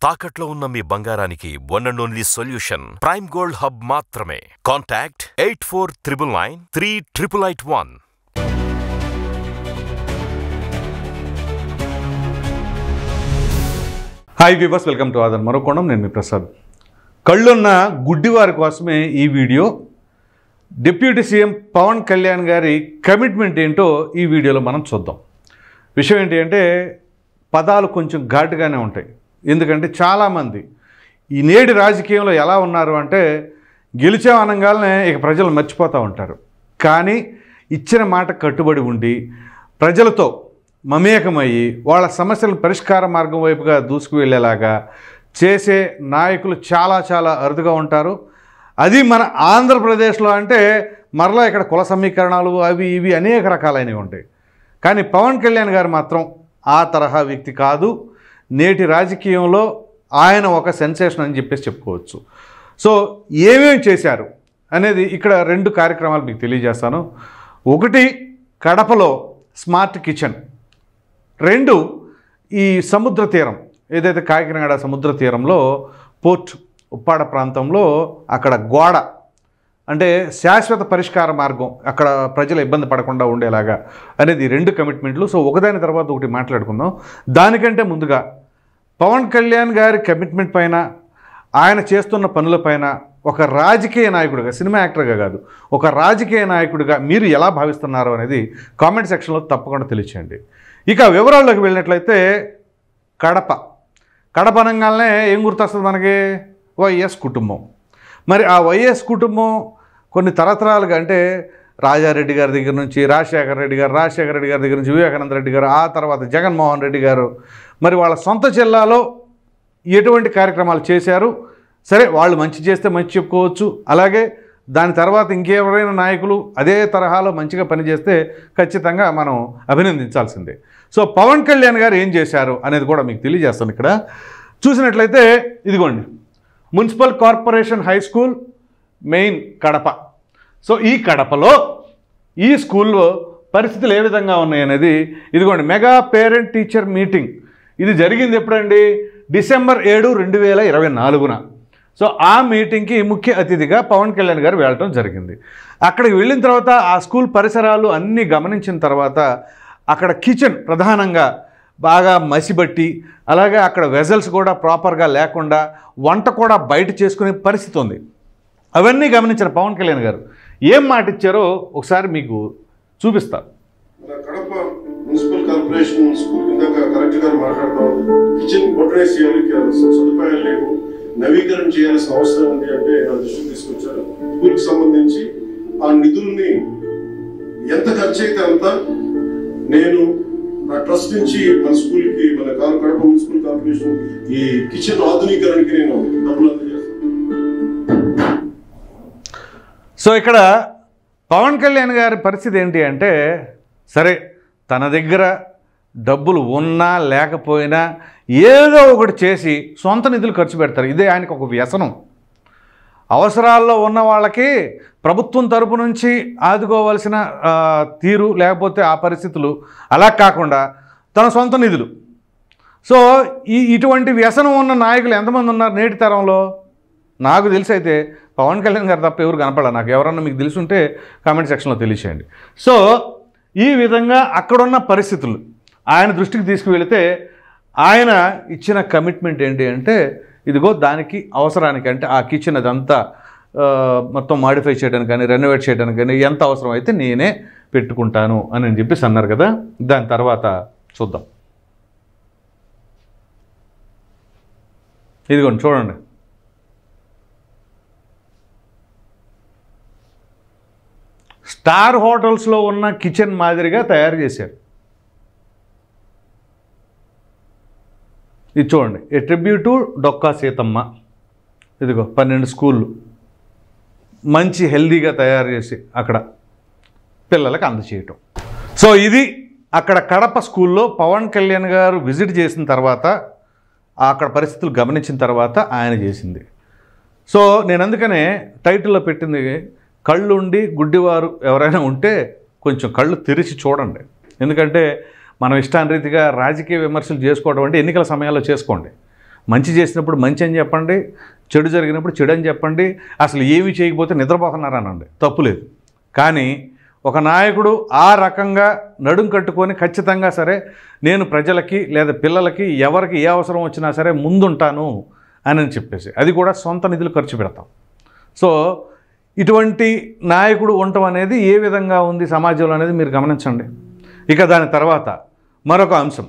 తాకట్లో ఉన్న మీ బంగారానికి one and only solution prime gold hub మాత్రమే. Contact 8499938881. Hi viewers, welcome to ఆదర్ మరోకోణం. నేను మీ ప్రసాద్. కళ్ళున్న గుడ్డివారి కోసమే ఈ video. Deputy CM Pawan Kalyan గారి కమిట్మెంట్ ఏంటో ఈ వీడియోలో మనం చూద్దాం. విషయం ఏంటి అంటే పదాలు కొంచెం ఘాటుగానే ఉంటాయి. ఎందుకంటే చాలామంది ఈ నేటి రాజకీయంలో ఎలా ఉన్నారు అంటే గెలిచాం అనగానే ఇక ప్రజలు మర్చిపోతూ ఉంటారు. కానీ ఇచ్చిన మాట కట్టుబడి ఉండి ప్రజలతో మమేకమయ్యి వాళ్ళ సమస్యల పరిష్కార మార్గం వైపుగా దూసుకు వెళ్ళేలాగా చేసే నాయకులు చాలా చాలా అరుదుగా ఉంటారు. అది మన ఆంధ్రప్రదేశ్లో అంటే మరలా ఇక్కడ కుల సమీకరణాలు అవి ఇవి అనేక రకాలైనవి ఉంటాయి. కానీ పవన్ కళ్యాణ్ గారు మాత్రం ఆ తరహా వ్యక్తి కాదు. నేటి రాజకీయంలో ఆయన ఒక సెన్సేషన్ అని చెప్పేసి చెప్పుకోవచ్చు. సో ఏమేమి చేశారు అనేది ఇక్కడ రెండు కార్యక్రమాలు మీకు తెలియజేస్తాను. ఒకటి, కడపలో స్మార్ట్ కిచెన్. రెండు, ఈ సముద్ర తీరం ఏదైతే కాకినాడ సముద్ర తీరంలో పోర్ట్ ఉప్పాడ ప్రాంతంలో అక్కడ గోడ అంటే శాశ్వత పరిష్కార మార్గం, అక్కడ ప్రజలు ఇబ్బంది పడకుండా ఉండేలాగా అనేది రెండు కమిట్మెంట్లు. సో ఒకదాని తర్వాత ఒకటి మాట్లాడుకుందాం. దానికంటే ముందుగా పవన్ కళ్యాణ్ గారి కమిట్మెంట్ పైన, ఆయన చేస్తున్న పనులపైన ఒక రాజకీయ నాయకుడిగా, సినిమా యాక్టర్గా కాదు, ఒక రాజకీయ నాయకుడిగా మీరు ఎలా భావిస్తున్నారు అనేది కామెంట్ సెక్షన్లో తప్పకుండా తెలియచేయండి. ఇక వివరాల్లోకి వెళ్ళినట్లయితే కడప అనగానే ఏం గుర్తొస్తుంది మనకి? వైఎస్ కుటుంబం. మరి ఆ వైఎస్ కుటుంబం కొన్ని తరతరాలుగా అంటే రాజారెడ్డి గారి దగ్గర నుంచి రాజశేఖర రెడ్డి గారి దగ్గర నుంచి వివేకానంద రెడ్డి గారు, ఆ తర్వాత జగన్మోహన్ రెడ్డి గారు, మరి వాళ్ళ సొంత జిల్లాలో ఎటువంటి కార్యక్రమాలు చేశారు. సరే, వాళ్ళు మంచి చేస్తే మంచి చెప్పుకోవచ్చు. అలాగే దాని తర్వాత ఇంకెవరైనా నాయకులు అదే తరహాలో మంచిగా పనిచేస్తే ఖచ్చితంగా మనం అభినందించాల్సిందే. సో పవన్ కళ్యాణ్ గారు ఏం చేశారు అనేది కూడా మీకు తెలియజేస్తాను. ఇక్కడ చూసినట్లయితే ఇదిగోండి, municipal corporation high school main Kadapa. So ఈ కడపలో ఈ స్కూల్లో పరిస్థితులు ఏ విధంగా ఉన్నాయనేది ఇదిగోండి. మెగా పేరెంట్ టీచర్ మీటింగ్ ఇది జరిగింది ఎప్పుడండి? డిసెంబర్ 7, 2024న. సో ఆ మీటింగ్కి ముఖ్య అతిథిగా పవన్ కళ్యాణ్ గారు వెళ్ళడం జరిగింది. అక్కడికి వెళ్ళిన తర్వాత ఆ స్కూల్ పరిసరాలు అన్నీ గమనించిన తర్వాత అక్కడ కిచెన్ ప్రధానంగా బాగా మసిబట్టి, అలాగే అక్కడ వెజల్స్ కూడా ప్రాపర్గా లేకుండా వంట కూడా బయట చేసుకునే పరిస్థితి ఉంది. అవన్నీ గమనించిన పవన్ కళ్యాణ్ గారు ఏం మాట ఇచ్చారో ఒకసారి మీకు చూపిస్తారు. కడప మున్సిపల్ కార్పొరేషన్ స్కూల్ కింద కలెక్టర్ గారు మాట్లాడతాం, కిచెన్ మోటరైజ్ చేయాలి, సదుపాయాలు లేవు, నవీకరణ చేయాల్సిన అవసరం ఉంది అంటే నా దృష్టికి తీసుకొచ్చారు. స్కూల్కి సంబంధించి ఆ నిధుల్ని ఎంత ఖర్చు అయితే అంత నేను నా ట్రస్ట్ నుంచి మన స్కూల్కి, మన కడప మున్సిపల్ కార్పొరేషన్ ఈ కిచెన్ ఆధునీకరణకి నేను డబ్బులు అందజేస్తాను. సో ఇక్కడ పవన్ కళ్యాణ్ గారి పరిస్థితి ఏంటి అంటే, సరే తన దగ్గర డబ్బులు ఉన్నా లేకపోయినా ఏదో ఒకటి చేసి సొంత నిధులు ఖర్చు పెడతారు. ఇదే ఆయనకు ఒక వ్యసనం. అవసరాల్లో ఉన్న వాళ్ళకి ప్రభుత్వం తరపు నుంచి ఆదుకోవాల్సిన తీరు లేకపోతే ఆ పరిస్థితులు అలా కాకుండా తన సొంత నిధులు. సో ఇటువంటి వ్యసనం ఉన్న నాయకులు ఎంతమంది ఉన్నారు నేటి తరంలో? నాకు తెలిసి అయితే పవన్ కళ్యాణ్ గారు తప్ప ఎవరు కనపడాలి. నాకు ఎవరన్నా మీకు తెలుసుంటే కామెంట్ సెక్షన్లో తెలియచేయండి. సో ఈ విధంగా అక్కడున్న పరిస్థితులు ఆయన దృష్టికి తీసుకువెళితే ఆయన ఇచ్చిన కమిట్మెంట్ ఏంటి అంటే, ఇదిగో దానికి అవసరానికి అంటే ఆ కిచెన్ అదంతా మొత్తం మాడిఫై చేయడానికి కానీ రెనోవేట్ చేయడానికి కానీ ఎంత అవసరం అయితే నేనే పెట్టుకుంటాను అని చెప్పేసి అన్నారు కదా. దాని తర్వాత చూద్దాం. ఇదిగోండి చూడండి. స్టార్ హోటల్స్లో ఉన్న కిచెన్ మాదిరిగా తయారు చేశారు. ఇది చూడండి, ఏ ట్రిబ్యూట్ టు డొక్కా సీతమ్మ. ఇదిగో 12 స్కూళ్ళు మంచి హెల్దీగా తయారు చేసి అక్కడ పిల్లలకు అందచేయటం. సో ఇది అక్కడ కడప స్కూల్లో పవన్ కళ్యాణ్ గారు విజిట్ చేసిన తర్వాత, అక్కడ పరిస్థితులు గమనించిన తర్వాత ఆయన చేసింది. సో నేను అందుకనే టైటిల్లో పెట్టింది, కళ్ళుండి గుడ్డివారు ఎవరైనా ఉంటే కొంచెం కళ్ళు తెరిచి చూడండి. ఎందుకంటే మనం ఇష్టానురీతిగా రాజకీయ విమర్శలు చేసుకోవడం అంటే ఎన్నికల సమయాల్లో చేసుకోండి. మంచి చేసినప్పుడు మంచి అని చెప్పండి, చెడు జరిగినప్పుడు చెడు అని చెప్పండి, అసలు ఏమి చేయకపోతే నిద్రపోతున్నారనండి, తప్పులేదు. కానీ ఒక నాయకుడు ఆ రకంగా నడుం కట్టుకొని ఖచ్చితంగా సరే నేను ప్రజలకి లేదా పిల్లలకి ఎవరికి ఏ అవసరం వచ్చినా సరే ముందుంటాను అని చెప్పేసి, అది కూడా సొంత నిధులు ఖర్చు పెడతాం. సో ఇటువంటి నాయకుడు ఉండటం అనేది ఏ విధంగా ఉంది సమాజంలో అనేది మీరు గమనించండి. ఇక దాని తర్వాత మరొక అంశం,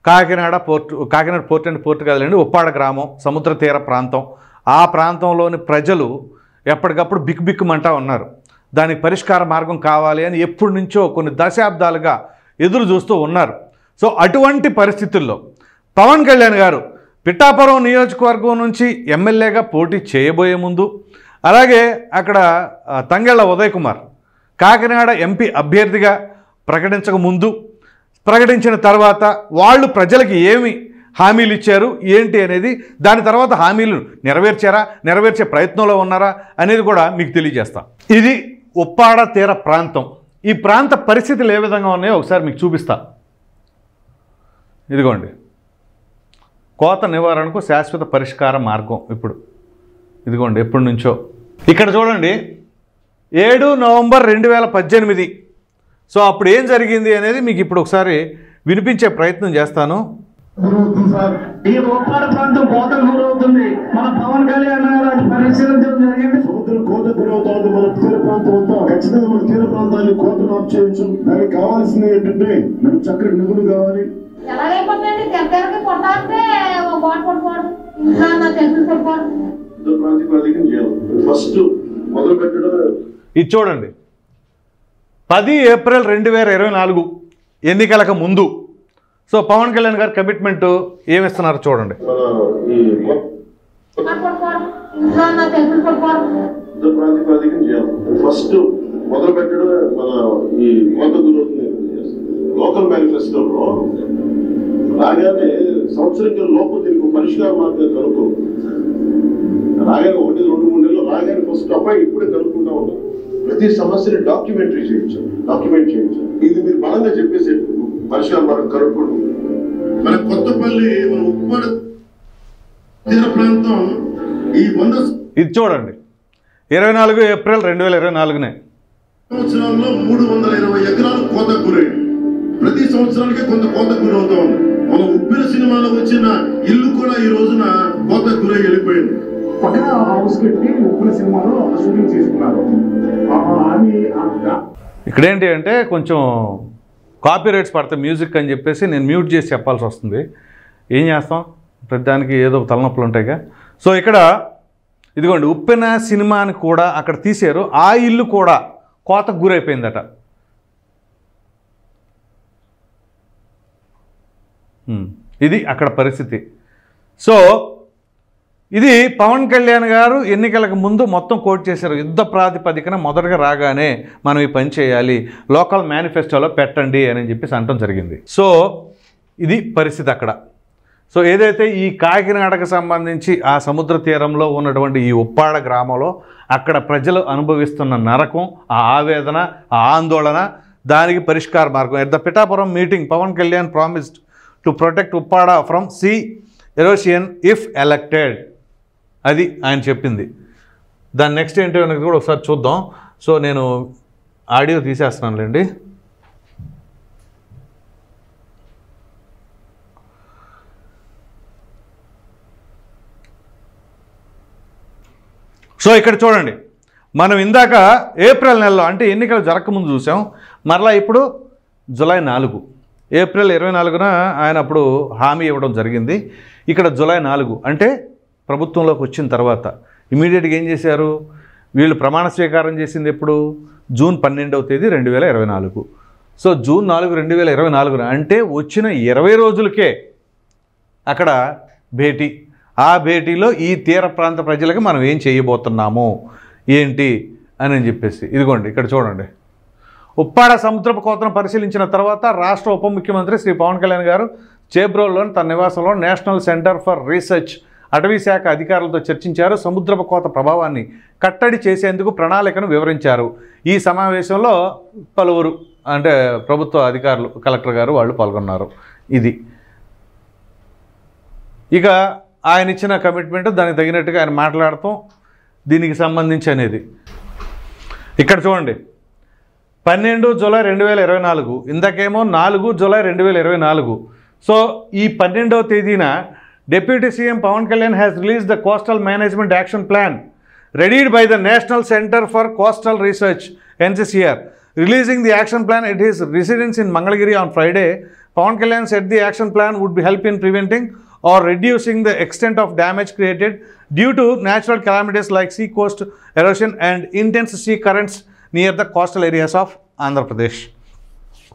కాకినాడ పోర్ట్ అండ్ పోర్ట్ కదండి, ఉప్పాడ గ్రామం సముద్ర తీర ప్రాంతం. ఆ ప్రాంతంలోని ప్రజలు ఎప్పటికప్పుడు బిక్కుమంటా ఉన్నారు. దానికి పరిష్కార మార్గం కావాలి అని ఎప్పటి నుంచో కొన్ని దశాబ్దాలుగా ఎదురు చూస్తూ ఉన్నారు. సో అటువంటి పరిస్థితుల్లో పవన్ కళ్యాణ్ గారు పిఠాపురం నియోజకవర్గం నుంచి ఎమ్మెల్యేగా పోటీ చేయబోయే ముందు, అలాగే అక్కడ తంగెళ్ళ ఉదయ్ కుమార్ కాకినాడ ఎంపీ అభ్యర్థిగా ప్రకటించక ముందు, ప్రకటించిన తర్వాత వాళ్ళు ప్రజలకి ఏమి హామీలు ఇచ్చారు ఏంటి అనేది, దాని తర్వాత హామీలు నెరవేర్చే ప్రయత్నంలో ఉన్నారా అనేది కూడా మీకు తెలియజేస్తాం. ఇది ఉప్పాడ తీర ప్రాంతం. ఈ ప్రాంత పరిస్థితులు ఏ విధంగా ఉన్నాయో ఒకసారి మీకు చూపిస్తా. ఇదిగోండి, కోత నివారణకు శాశ్వత పరిష్కార మార్గం. ఇప్పుడు ఇదిగోండి ఎప్పటి నుంచో ఇక్కడ చూడండి, 7 నవంబర్ 2018. సో అప్పుడు ఏం జరిగింది అనేది మీకు ఇప్పుడు ఒకసారి వినిపించే ప్రయత్నం చేస్తాను. ఈ ఉప్పాడ ప్రాంతం కోతకు గురవుతుంది. మన పవన్ కళ్యాణ్ గారు పరిశీలించడం జరిగింది. సముద్రం కోత గురవుతోంది. మన తీర ప్రాంతం అంతా ఖచ్చితంగా మన తీర ప్రాంతాన్ని కోతను ఆఫ్ చేయొచ్చు. దానికి కావాల్సింది ఏంటంటే మనకు చక్కటి నిధులు కావాలి. ఎలాగైపోతుందండి, దగ్గరకి కొట్టాలంటే కొట్టుకోవడం, ఇంకా నా తెలుసు కొట్టుకోవడం. ప్రాతిపదికన చేయాలి. ఫస్ట్ మొదలు పెట్టడం. ఇది చూడండి, 10 ఏప్రిల్ 2024 ఎన్నికలకు ముందు. సో పవన్ కళ్యాణ్ గారి కమిట్మెంట్ ఏమిస్తున్నారు చూడండి. ప్రాతిపదికన చేయాలి. ఫస్ట్ మొదలు పెట్టడం మన ఈ కోత గురవుతుంది. లోకల్ మేనిఫెస్టోలో రాగానే సంవత్సరం లోపు దీనికి పరిష్కార మార్గం కనుక్కో. రాగానే 1-2-3 నెలలు రాగానే ఫస్ట్ అబ్బాయి ఇప్పుడే కనుక్కుంటా ఉంటాం. ప్రతి సమస్యని డాక్యుమెంట్ చేయొచ్చు. ఇది మీరు బలంగా చెప్పేసి పరిష్కార మార్గం కనుక్కోండి. మన కొత్తపల్లి, మన ఉప్పాడ తీర ప్రాంతం ఈ 100 ఇది చూడండి, 24 ఏప్రిల్ 2024 సంవత్సరాల్లో 320 ఎకరాలు కోతకు గురయ్యాయి. ప్రతి సంవత్సరానికి కొంత కోతకు గురవుతా ఉంది. మన ఉప్పిన సినిమాలో వచ్చిన ఇల్లు కూడా ఈ రోజున కోతకు గురై వెళ్ళిపోయింది. పక్కన హౌస్ కట్టి ఉప్పిన సినిమాలో షూటింగ్ చేసుకున్నారు. ఇక్కడేంటి అంటే కొంచెం కాపీ రైట్స్ పడతాయి మ్యూజిక్ అని చెప్పేసి నేను మ్యూట్ చేసి చెప్పాల్సి వస్తుంది. ఏం చేస్తాం, ప్రతిదానికి ఏదో తలనొప్పులు ఉంటాయిగా. సో ఇక్కడ ఇదిగోండి, ఉప్పెన సినిమాని కూడా అక్కడ తీశారు. ఆ ఇల్లు కూడా కోతకు గురైపోయిందట. ఇది అక్కడ పరిస్థితి. సో ఇది పవన్ కళ్యాణ్ గారు ఎన్నికలకు ముందు మొత్తం కోట్ చేశారు. యుద్ధ ప్రాతిపదికన మొదటగా రాగానే మనం ఈ పని చేయాలి, లోకల్ మేనిఫెస్టోలో పెట్టండి అని చెప్పేసి అనటం జరిగింది. సో ఇది పరిస్థితి అక్కడ. సో ఏదైతే ఈ కాకినాడకు సంబంధించి ఆ సముద్ర తీరంలో ఉన్నటువంటి ఈ ఉప్పాడ గ్రామంలో అక్కడ ప్రజలు అనుభవిస్తున్న నరకం, ఆ ఆవేదన, ఆ ఆందోళన, దానికి పరిష్కార మార్గం. At the Pithapuram meeting Pawan Kalyan promised to protect Uppada from sea erosion if elected. అది ఆయన చెప్పింది. దాని నెక్స్ట్ ఏంటో అనేది కూడా ఒకసారి చూద్దాం. సో నేను ఆడియో తీసేస్తున్నానులేండి. సో ఇక్కడ చూడండి, మనం ఇందాక ఏప్రిల్ నెలలో అంటే ఎన్నికలు జరగకముందు చూసాం. మరలా ఇప్పుడు జూలై 4, ఏప్రిల్ 24న ఆయన అప్పుడు హామీ ఇవ్వడం జరిగింది. ఇక్కడ జూలై 4 అంటే ప్రభుత్వంలోకి వచ్చిన తర్వాత ఇమీడియట్గా ఏం చేశారు, వీళ్ళు ప్రమాణ స్వీకారం చేసింది ఎప్పుడు, జూన్ 12వ తేదీ 2024. సో జూన్ 4, 2024 అంటే వచ్చిన 20 రోజులకే అక్కడ భేటీ. ఆ భేటీలో ఈ తీర ప్రాంత ప్రజలకు మనం ఏం చేయబోతున్నాము ఏంటి అని చెప్పేసి ఇదిగోండి ఇక్కడ చూడండి. ఉప్పాడ సముద్రపు కోతను పరిశీలించిన తర్వాత రాష్ట్ర ఉప ముఖ్యమంత్రి శ్రీ పవన్ కళ్యాణ్ గారు చేబ్రోల్లోని తన నివాసంలో నేషనల్ సెంటర్ ఫర్ రీసెర్చ్ అటవీ శాఖ అధికారులతో చర్చించారు. సముద్రపు కోత ప్రభావాన్ని కట్టడి చేసేందుకు ప్రణాళికను వివరించారు. ఈ సమావేశంలో పలువురు అంటే ప్రభుత్వ అధికారులు, కలెక్టర్ గారు వాళ్ళు పాల్గొన్నారు. ఇది ఇక ఆయన ఇచ్చిన కమిట్మెంట్ దానికి తగినట్టుగా ఆయన మాట్లాడతాం దీనికి సంబంధించి అనేది. ఇక్కడ చూడండి 12 జూలై 2024, ఇందాకేమో 4 జూలై 2024. సో ఈ 12వ తేదీన deputy CM Pawan Kalyan has release the coastal management action plan readied by the National Center for Coastal Research NCCR. Releasing the action plan at his residence in Mangalagiri on Friday, Pawan Kalyan said the action plan would be help in preventing or reducing the extent of damage created due to natural calamities like sea coast erosion and intense sea currents near the coastal areas of Andhra Pradesh.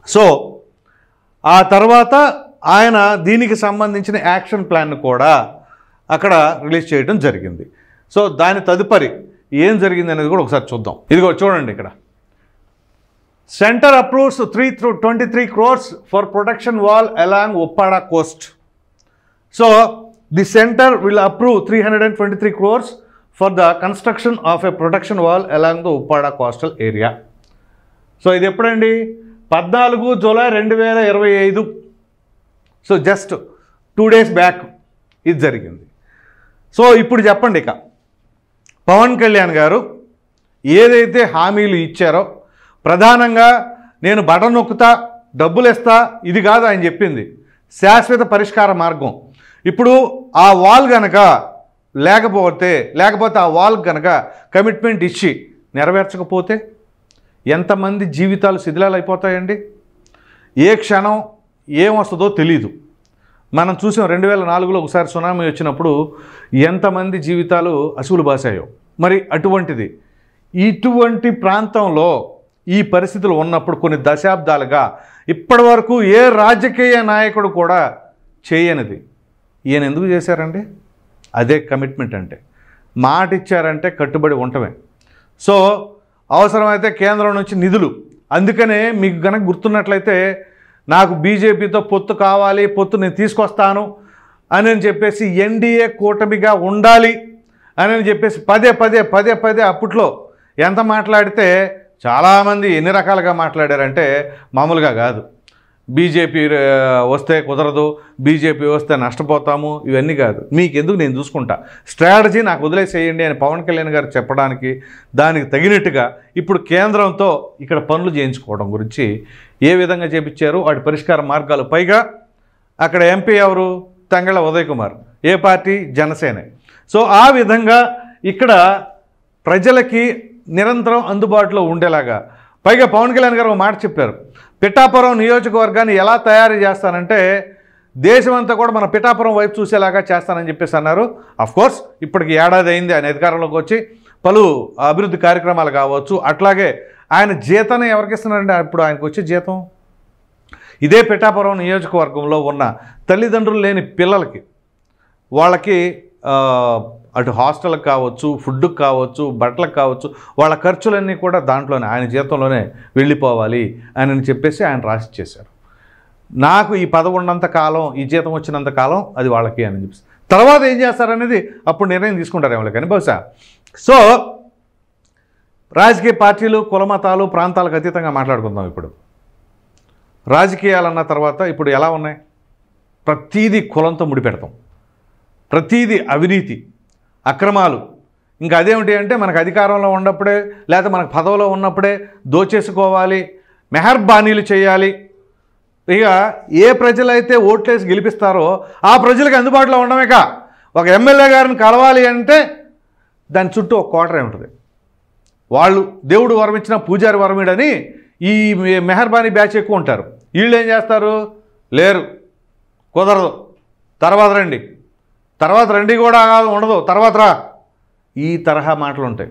So, ఆ తర్వాత ఆయన దీనికి సంబంధించిన action plan కూడా అక్కడ release చేయడం జరిగింది. So దాని తదుపరి ఏం జరిగింది అనేది కూడా ఒకసారి చూద్దాం. ఇదిగో చూడండి ఇక్కడ centre approves 323 crores for protection wall along Uppada Coast. So the centre will approve 323 crores for the construction of a protection wall along the Uppada coastal area. So ఇది ఎప్పుడండి? 14 July 2025. So just 2 days back ఇది జరిగింది. So ఇప్పుడు చెప్పండి, ఇక పవన్ కళ్యాణ్ గారు ఏదైతే హామీలు ఇచ్చారో, ప్రధానంగా నేను బటన్ నొక్కుతా డబ్బులు ఇస్తా, ఇది కాదు ఆయన చెప్పింది, శాశ్వత పరిష్కార మార్గం. ఇప్పుడు ఆ వాల్ కనుక లేకపోతే ఆ వాల్ కనుక కమిట్మెంట్ ఇచ్చి నెరవేర్చకపోతే ఎంతమంది జీవితాలు శిథిలాలు అయిపోతాయండి? ఏ క్షణం ఏమొస్తుందో తెలీదు. మనం చూసాం 2004లో ఒకసారి సునామీ వచ్చినప్పుడు ఎంతమంది జీవితాలు అసువులు బాసాయో. మరి ఇటువంటి ప్రాంతంలో ఈ పరిస్థితులు ఉన్నప్పుడు కొన్ని దశాబ్దాలుగా ఇప్పటివరకు ఏ రాజకీయ నాయకుడు కూడా చేయనిది ఈయన ఎందుకు చేశారండి? అదే కమిట్మెంట్ అంటే. మాట ఇచ్చారంటే కట్టుబడి ఉండటమే. సో అవసరమైతే కేంద్రం నుంచి నిధులు. అందుకనే మీకు కనుక గుర్తున్నట్లయితే నాకు బీజేపీతో పొత్తు కావాలి, పొత్తు నేను తీసుకొస్తాను అని చెప్పేసి ఎన్డీఏ కూటమిగా ఉండాలి అని చెప్పేసి పదే అప్పట్లో ఎంత మాట్లాడితే చాలామంది ఎన్ని రకాలుగా మాట్లాడారంటే మామూలుగా కాదు. బీజేపీ వస్తే కుదరదు, బీజేపీ వస్తే నష్టపోతాము, ఇవన్నీ కాదు, మీకెందుకు నేను చూసుకుంటా, స్ట్రాటజీ నాకు వదిలేసేయండి అని పవన్ కళ్యాణ్ గారు చెప్పడానికి దానికి తగినట్టుగా ఇప్పుడు కేంద్రంతో ఇక్కడ పనులు చేయించుకోవడం గురించి ఏ విధంగా చేపించారు, వాటి పరిష్కార మార్గాలు. పైగా అక్కడ ఎంపీ ఎవరు? తంగళ్ళ ఉదయ్ కుమార్. ఏ పార్టీ? జనసేన. సో ఆ విధంగా ఇక్కడ ప్రజలకి నిరంతరం అందుబాటులో ఉండేలాగా. పైగా పవన్ కళ్యాణ్ గారు ఒక మాట చెప్పారు, పిఠాపురం నియోజకవర్గాన్ని ఎలా తయారు చేస్తానంటే దేశమంతా కూడా మన పిఠాపురం వైపు చూసేలాగా చేస్తానని చెప్పేసి అన్నారు. అఫ్కోర్స్ ఇప్పటికి ఏడాది అయింది ఆయన అధికారంలోకి వచ్చి, పలు అభివృద్ధి కార్యక్రమాలు కావచ్చు. అట్లాగే ఆయన జీతాన్ని ఎవరికి ఇస్తున్నారంటే ఇప్పుడు ఆయనకు వచ్చే జీతం ఇదే పిఠాపురం నియోజకవర్గంలో ఉన్న తల్లిదండ్రులు లేని పిల్లలకి, వాళ్ళకి అటు హాస్టల్కి కావచ్చు, ఫుడ్కి కావచ్చు, బట్టలకు కావచ్చు, వాళ్ళ ఖర్చులన్నీ కూడా దాంట్లోనే ఆయన జీతంలోనే వెళ్ళిపోవాలి అని చెప్పేసి ఆయన రాసి చేశారు. నాకు ఈ పదవి ఉన్నంత కాలం, ఈ జీతం వచ్చినంత కాలం అది వాళ్ళకి అని చెప్పేసి, తర్వాత ఏం చేస్తారనేది అప్పుడు నిర్ణయం తీసుకుంటారేమో కానీ బహుశా. సో రాజకీయ పార్టీలు, కులమతాలు, ప్రాంతాలకు అతీతంగా మాట్లాడుకుందాం. ఇప్పుడు రాజకీయాలు అన్న తర్వాత ఇప్పుడు ఎలా ఉన్నాయి? ప్రతీదీ కులంతో ముడిపెడతాం, ప్రతీదీ అవినీతి, అక్రమాలు. ఇంకా అదేమిటి అంటే మనకు అధికారంలో ఉన్నప్పుడే లేకపోతే మనకు పదవిలో ఉన్నప్పుడే దోచేసుకోవాలి, మెహర్బానీలు చేయాలి. ఇక ఏ ప్రజలైతే ఓట్లేసి గెలిపిస్తారో ఆ ప్రజలకు అందుబాటులో ఉండమేక ఒక ఎమ్మెల్యే గారిని కలవాలి అంటే దాని చుట్టూ ఒక కోటరే ఉంటుంది. వాళ్ళు దేవుడు వరమిచ్చిన పూజారి వరమిడని ఈ మెహర్బానీ బ్యాచ్ ఎక్కువ ఉంటారు. వీళ్ళు ఏం చేస్తారు? లేరు, కుదరదు, తర్వాత రండి కూడా ఉండదు, తర్వాత రా, ఈ తరహా మాటలు ఉంటాయి.